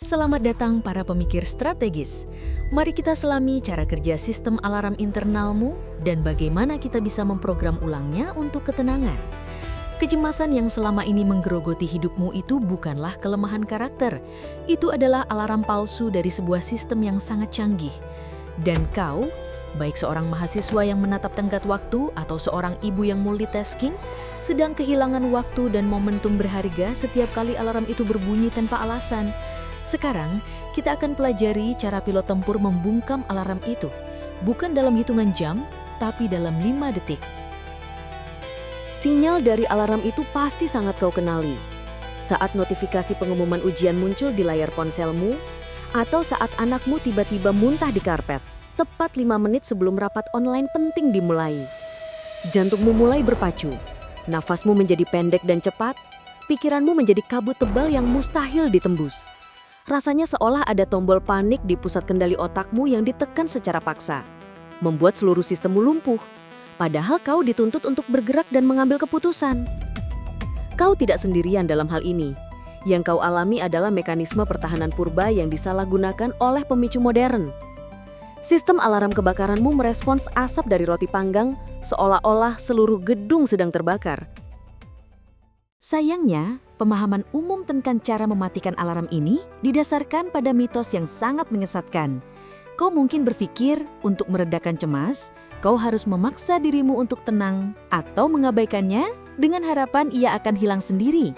Selamat datang para pemikir strategis. Mari kita selami cara kerja sistem alarm internalmu dan bagaimana kita bisa memprogram ulangnya untuk ketenangan. Kecemasan yang selama ini menggerogoti hidupmu itu bukanlah kelemahan karakter. Itu adalah alarm palsu dari sebuah sistem yang sangat canggih. Dan kau, baik seorang mahasiswa yang menatap tenggat waktu atau seorang ibu yang multitasking, sedang kehilangan waktu dan momentum berharga setiap kali alarm itu berbunyi tanpa alasan. Sekarang, kita akan pelajari cara pilot tempur membungkam alarm itu. Bukan dalam hitungan jam, tapi dalam 5 detik. Sinyal dari alarm itu pasti sangat kau kenali. Saat notifikasi pengumuman ujian muncul di layar ponselmu, atau saat anakmu tiba-tiba muntah di karpet, tepat 5 menit sebelum rapat online penting dimulai. Jantungmu mulai berpacu, nafasmu menjadi pendek dan cepat, pikiranmu menjadi kabut tebal yang mustahil ditembus. Rasanya seolah ada tombol panik di pusat kendali otakmu yang ditekan secara paksa, membuat seluruh sistemmu lumpuh. Padahal kau dituntut untuk bergerak dan mengambil keputusan. Kau tidak sendirian dalam hal ini. Yang kau alami adalah mekanisme pertahanan purba yang disalahgunakan oleh pemicu modern. Sistem alarm kebakaranmu merespons asap dari roti panggang seolah-olah seluruh gedung sedang terbakar. Sayangnya, pemahaman umum tentang cara mematikan alarm ini didasarkan pada mitos yang sangat menyesatkan. Kau mungkin berpikir untuk meredakan cemas, kau harus memaksa dirimu untuk tenang atau mengabaikannya dengan harapan ia akan hilang sendiri.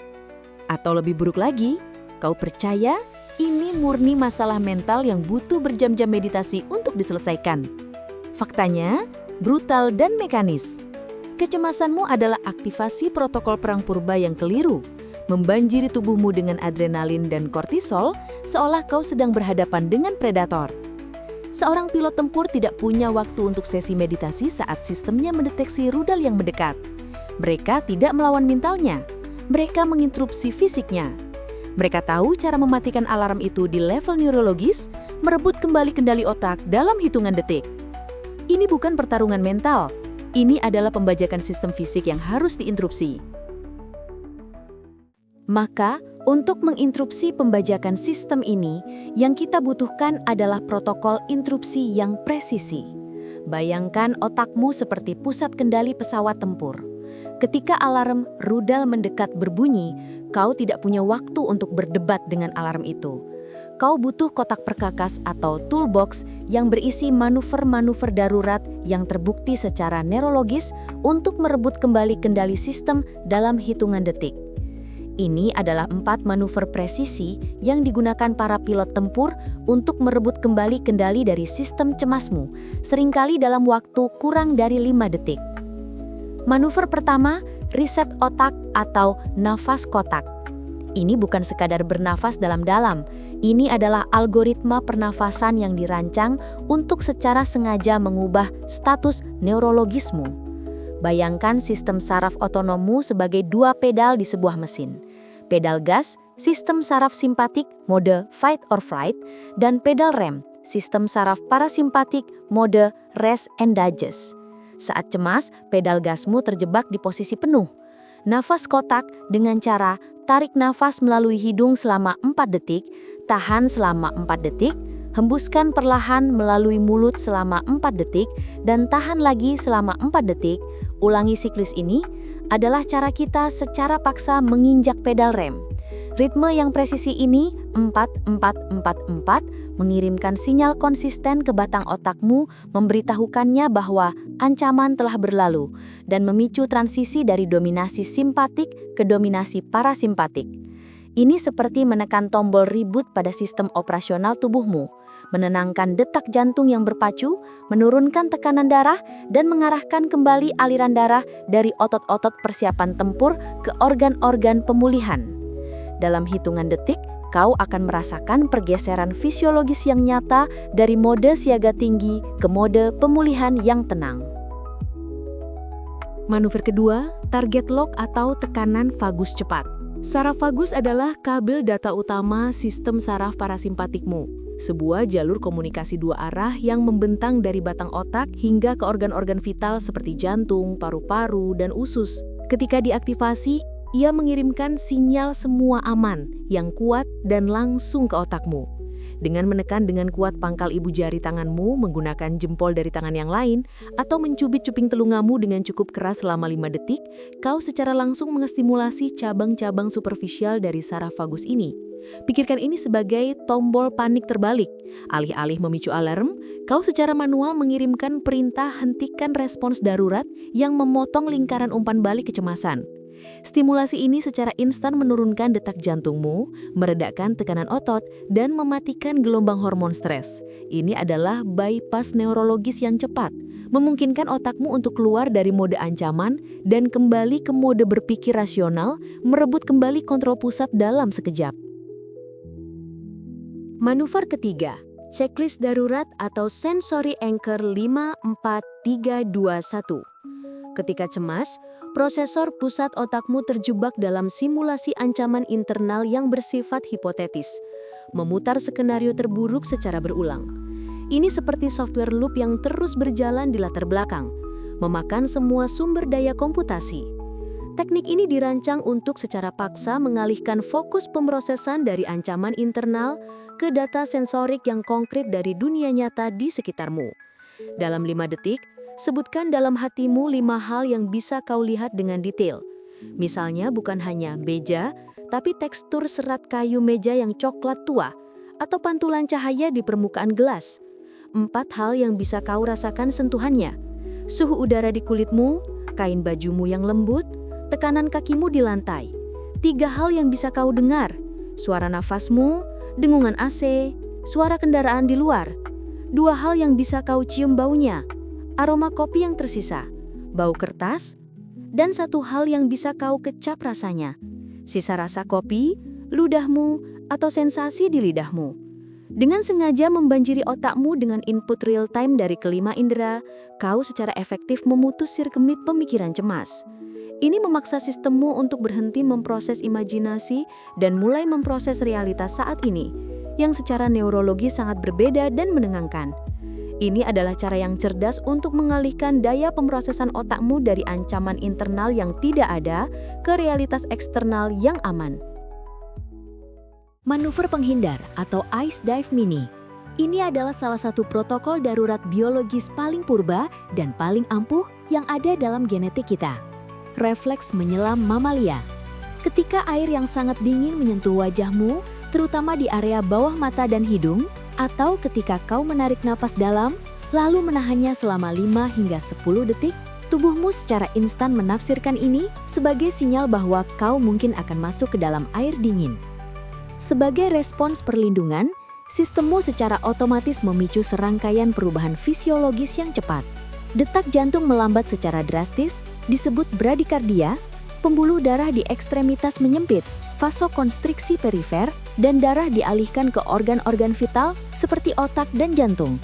Atau lebih buruk lagi, kau percaya ini murni masalah mental yang butuh berjam-jam meditasi untuk diselesaikan. Faktanya, brutal dan mekanis. Kecemasanmu adalah aktivasi protokol perang purba yang keliru, membanjiri tubuhmu dengan adrenalin dan kortisol seolah kau sedang berhadapan dengan predator. Seorang pilot tempur tidak punya waktu untuk sesi meditasi saat sistemnya mendeteksi rudal yang mendekat. Mereka tidak melawan mentalnya, mereka menginterupsi fisiknya. Mereka tahu cara mematikan alarm itu di level neurologis, merebut kembali kendali otak dalam hitungan detik. Ini bukan pertarungan mental, ini adalah pembajakan sistem fisik yang harus diinterupsi. Maka, untuk menginterupsi pembajakan sistem ini, yang kita butuhkan adalah protokol interupsi yang presisi. Bayangkan otakmu seperti pusat kendali pesawat tempur. Ketika alarm rudal mendekat berbunyi, kau tidak punya waktu untuk berdebat dengan alarm itu. Kau butuh kotak perkakas atau toolbox yang berisi manuver-manuver darurat yang terbukti secara neurologis untuk merebut kembali kendali sistem dalam hitungan detik. Ini adalah 4 manuver presisi yang digunakan para pilot tempur untuk merebut kembali kendali dari sistem cemasmu, seringkali dalam waktu kurang dari 5 detik. Manuver pertama, reset otak atau nafas kotak. Ini bukan sekadar bernafas dalam-dalam, ini adalah algoritma pernafasan yang dirancang untuk secara sengaja mengubah status neurologismu. Bayangkan sistem saraf otonommu sebagai 2 pedal di sebuah mesin. Pedal gas, sistem saraf simpatik mode fight or flight, dan pedal rem, sistem saraf parasimpatik mode rest and digest. Saat cemas, pedal gasmu terjebak di posisi penuh. Nafas kotak dengan cara tarik nafas melalui hidung selama 4 detik, tahan selama 4 detik, hembuskan perlahan melalui mulut selama 4 detik, dan tahan lagi selama 4 detik. Ulangi siklus ini adalah cara kita secara paksa menginjak pedal rem. Ritme yang presisi ini 4-4-4-4 mengirimkan sinyal konsisten ke batang otakmu, memberitahukannya bahwa ancaman telah berlalu dan memicu transisi dari dominasi simpatik ke dominasi parasimpatik. Ini seperti menekan tombol reboot pada sistem operasional tubuhmu, menenangkan detak jantung yang berpacu, menurunkan tekanan darah, dan mengarahkan kembali aliran darah dari otot-otot persiapan tempur ke organ-organ pemulihan. Dalam hitungan detik, kau akan merasakan pergeseran fisiologis yang nyata dari mode siaga tinggi ke mode pemulihan yang tenang. Manuver kedua, target lock atau tekanan vagus cepat. Saraf vagus adalah kabel data utama sistem saraf parasimpatikmu, sebuah jalur komunikasi 2 arah yang membentang dari batang otak hingga ke organ-organ vital seperti jantung, paru-paru, dan usus. Ketika diaktifasi, Ia mengirimkan sinyal semua aman yang kuat dan langsung ke otakmu. Dengan menekan dengan kuat pangkal ibu jari tanganmu menggunakan jempol dari tangan yang lain atau mencubit cuping telingamu dengan cukup keras selama 5 detik, kau secara langsung mengestimulasi cabang-cabang superficial dari saraf vagus ini. Pikirkan ini sebagai tombol panik terbalik. Alih-alih memicu alarm, kau secara manual mengirimkan perintah hentikan respons darurat yang memotong lingkaran umpan balik kecemasan. Stimulasi ini secara instan menurunkan detak jantungmu, meredakan tekanan otot, dan mematikan gelombang hormon stres. Ini adalah bypass neurologis yang cepat, memungkinkan otakmu untuk keluar dari mode ancaman dan kembali ke mode berpikir rasional, merebut kembali kontrol pusat dalam sekejap. Manuver ketiga, checklist darurat atau sensory anchor 5, 4, 3, 2, 1. Ketika cemas, prosesor pusat otakmu terjebak dalam simulasi ancaman internal yang bersifat hipotetis, memutar skenario terburuk secara berulang. Ini seperti software loop yang terus berjalan di latar belakang, memakan semua sumber daya komputasi. Teknik ini dirancang untuk secara paksa mengalihkan fokus pemrosesan dari ancaman internal ke data sensorik yang konkret dari dunia nyata di sekitarmu. Dalam 5 detik, sebutkan dalam hatimu 5 hal yang bisa kau lihat dengan detail. Misalnya bukan hanya meja, tapi tekstur serat kayu meja yang coklat tua, atau pantulan cahaya di permukaan gelas. 4 hal yang bisa kau rasakan sentuhannya. Suhu udara di kulitmu, kain bajumu yang lembut, tekanan kakimu di lantai. 3 hal yang bisa kau dengar. Suara nafasmu, dengungan AC, suara kendaraan di luar. 2 hal yang bisa kau cium baunya. Aroma kopi yang tersisa, bau kertas, dan 1 hal yang bisa kau kecap rasanya, sisa rasa kopi, ludahmu, atau sensasi di lidahmu. Dengan sengaja membanjiri otakmu dengan input real time dari kelima indera, kau secara efektif memutus sirkumit pemikiran cemas. Ini memaksa sistemmu untuk berhenti memproses imajinasi dan mulai memproses realitas saat ini, yang secara neurologi sangat berbeda dan menenangkan. Ini adalah cara yang cerdas untuk mengalihkan daya pemrosesan otakmu dari ancaman internal yang tidak ada ke realitas eksternal yang aman. Manuver penghindar atau Ice Dive Mini. Ini adalah salah satu protokol darurat biologis paling purba dan paling ampuh yang ada dalam genetik kita. Refleks menyelam mamalia. Ketika air yang sangat dingin menyentuh wajahmu, terutama di area bawah mata dan hidung, atau ketika kau menarik napas dalam, lalu menahannya selama 5 hingga 10 detik, tubuhmu secara instan menafsirkan ini sebagai sinyal bahwa kau mungkin akan masuk ke dalam air dingin. Sebagai respons perlindungan, sistemmu secara otomatis memicu serangkaian perubahan fisiologis yang cepat. Detak jantung melambat secara drastis, disebut bradikardia, pembuluh darah di ekstremitas menyempit, vasokonstriksi perifer, dan darah dialihkan ke organ-organ vital seperti otak dan jantung.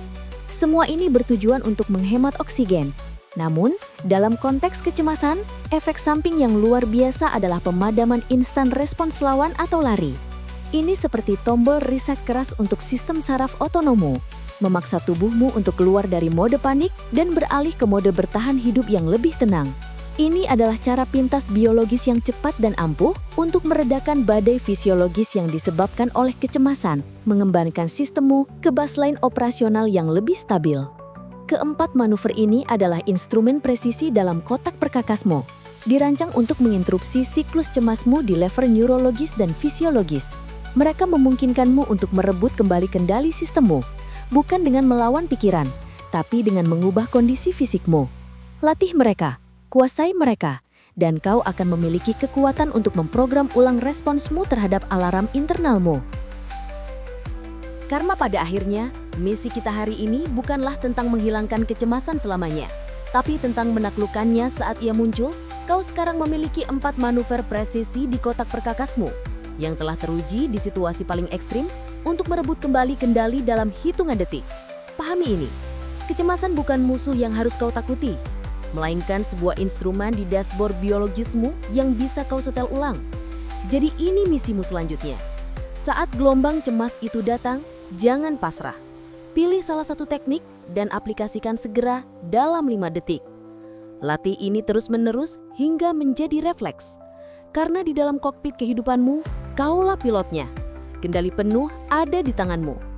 Semua ini bertujuan untuk menghemat oksigen. Namun, dalam konteks kecemasan, efek samping yang luar biasa adalah pemadaman instan respons lawan atau lari. Ini seperti tombol reset keras untuk sistem saraf otonommu, memaksa tubuhmu untuk keluar dari mode panik dan beralih ke mode bertahan hidup yang lebih tenang. Ini adalah cara pintas biologis yang cepat dan ampuh untuk meredakan badai fisiologis yang disebabkan oleh kecemasan, mengembalikan sistemmu ke baseline operasional yang lebih stabil. Keempat manuver ini adalah instrumen presisi dalam kotak perkakasmu, dirancang untuk menginterupsi siklus cemasmu di level neurologis dan fisiologis. Mereka memungkinkanmu untuk merebut kembali kendali sistemmu, bukan dengan melawan pikiran, tapi dengan mengubah kondisi fisikmu. Latih mereka. Kuasai mereka, dan kau akan memiliki kekuatan untuk memprogram ulang responsmu terhadap alarm internalmu. Karena pada akhirnya, misi kita hari ini bukanlah tentang menghilangkan kecemasan selamanya, tapi tentang menaklukkannya saat ia muncul. Kau sekarang memiliki 4 manuver presisi di kotak perkakasmu, yang telah teruji di situasi paling ekstrim untuk merebut kembali kendali dalam hitungan detik. Pahami ini, kecemasan bukan musuh yang harus kau takuti, melainkan sebuah instrumen di dashboard biologismu yang bisa kau setel ulang. Jadi ini misimu selanjutnya. Saat gelombang cemas itu datang, jangan pasrah. Pilih salah satu teknik dan aplikasikan segera dalam 5 detik. Latih ini terus-menerus hingga menjadi refleks. Karena di dalam kokpit kehidupanmu, kaulah pilotnya. Kendali penuh ada di tanganmu.